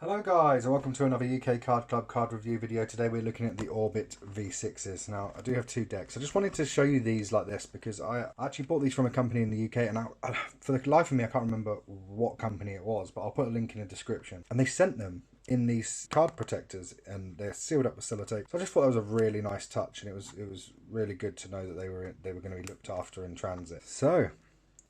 Hello guys and welcome to another UK Card Club card review video. Today we're looking at the Orbit V6s. Now I do have two decks. I just wanted to show you these like this because I actually bought these from a company in the UK and for the life of me I can't remember what company it was, but I'll put a link in the description. And they sent them in these card protectors and they're sealed up with sellotape. So I just thought that was a really nice touch, and it was really good to know that they were going to be looked after in transit. So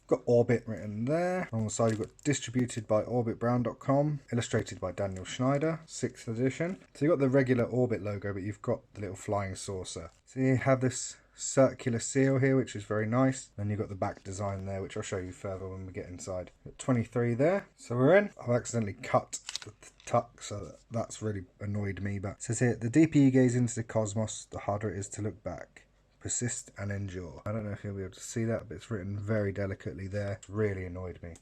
got Orbit written there. On the side you've got distributed by orbitbrown.com, illustrated by Daniel Schneider, 6th edition. So you've got the regular Orbit logo, but you've got the little flying saucer. So you have this circular seal here, which is very nice. Then you've got the back design there, which I'll show you further when we get inside. Got 23 there. So we're in. I've accidentally cut the tuck, so that's really annoyed me. But it says here, the deeper you gaze into the cosmos, the harder it is to look back. Persist and endure. I don't know if you'll be able to see that, but it's written very delicately there. It's really annoyed me.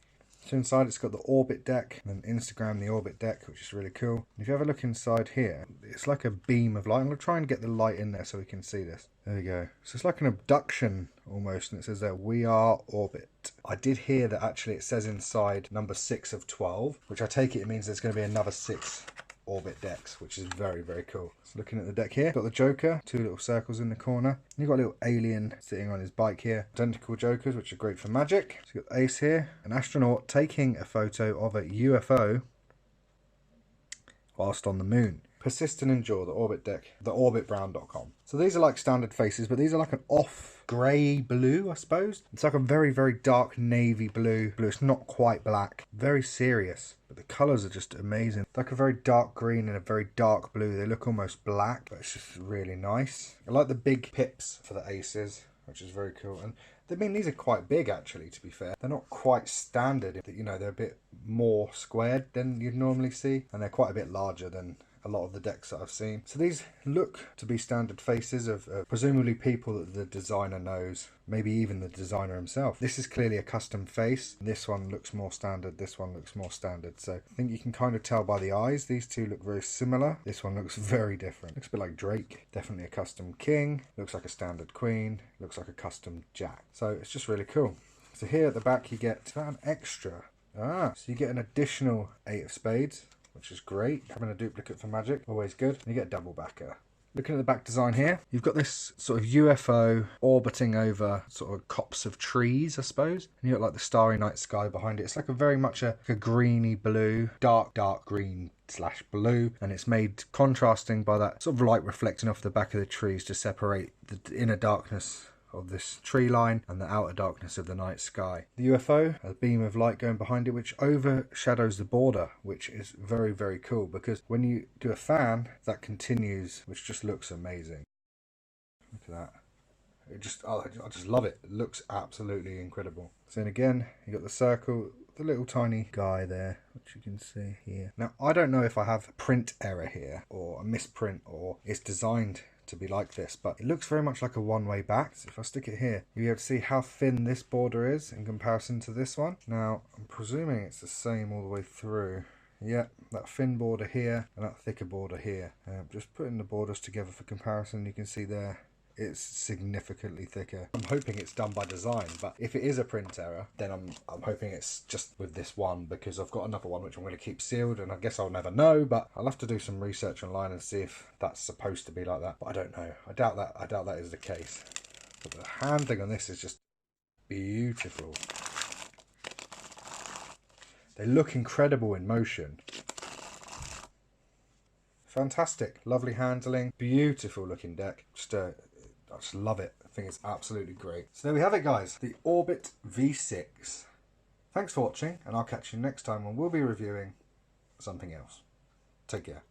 So inside it's got the Orbit deck, and then Instagram the Orbit deck, which is really cool. And if you have a look inside here, it's like a beam of light. I'm going to try and get the light in there so we can see this. There we go. So it's like an abduction almost, and it says there, we are Orbit. I did hear that actually it says inside number 6 of 12, which I take it means there's going to be another 6 Orbit decks, which is very, very cool. So looking at the deck here, got the Joker, 2 little circles in the corner. You've got a little alien sitting on his bike here. Identical Jokers, which are great for magic. So you've got the Ace here, an astronaut taking a photo of a UFO whilst on the moon. Persist and endure, the Orbit deck, the orbitbrown.com. So these are like standard faces, but these are like an off grey blue, I suppose. It's like a very, very dark navy blue. It's not quite black. Very serious, but the colours are just amazing. It's like a very dark green and a very dark blue. They look almost black, but it's just really nice. I like the big pips for the aces, which is very cool. And I mean, these are quite big actually, to be fair. They're not quite standard. You know, they're a bit more squared than you'd normally see, and they're quite a bit larger than a lot of the decks that I've seen. So these look to be standard faces of presumably people that the designer knows, maybe even the designer himself. This is clearly a custom face. This one looks more standard, this one looks more standard. So I think you can kind of tell by the eyes, these two look very similar. This one looks very different. Looks a bit like Drake. Definitely a custom king. Looks like a standard queen. Looks like a custom jack. So it's just really cool. So here at the back you get an extra. So you get an additional 8 of spades, which is great. Having a duplicate for magic, always good. And you get a double backer. Looking at the back design here, you've got this sort of UFO orbiting over sort of copse of trees, I suppose. And you've got like the starry night sky behind it. It's like a very much a greeny blue, dark green / blue. And it's made contrasting by that sort of light reflecting off the back of the trees to separate the inner darkness of this tree line and the outer darkness of the night sky. The UFO, a beam of light going behind it, which overshadows the border, which is very, very cool because when you do a fan, that continues, which just looks amazing. Look at that. I just love it. It looks absolutely incredible. So then again, you got the circle, the little tiny guy there, which you can see here. Now, I don't know if I have a print error here or a misprint or it's designed to be like this, but it looks very much like a one-way back. So if I stick it here, you'll be able to see how thin this border is in comparison to this one. Now, I'm presuming it's the same all the way through. Yeah, that thin border here and that thicker border here. Just putting the borders together for comparison, you can see there it's significantly thicker. I'm hoping it's done by design, but if it is a print error, then I'm hoping it's just with this one, because I've got another one which I'm going to keep sealed, and I guess I'll never know, but I'll have to do some research online and see if that's supposed to be like that. But I don't know. I doubt that is the case. But the handling on this is just beautiful. They look incredible in motion. Fantastic. Lovely handling. Beautiful looking deck. I just love it. I think it's absolutely great. So there we have it, guys. The Orbit V6. Thanks for watching, and I'll catch you next time when we'll be reviewing something else. Take care.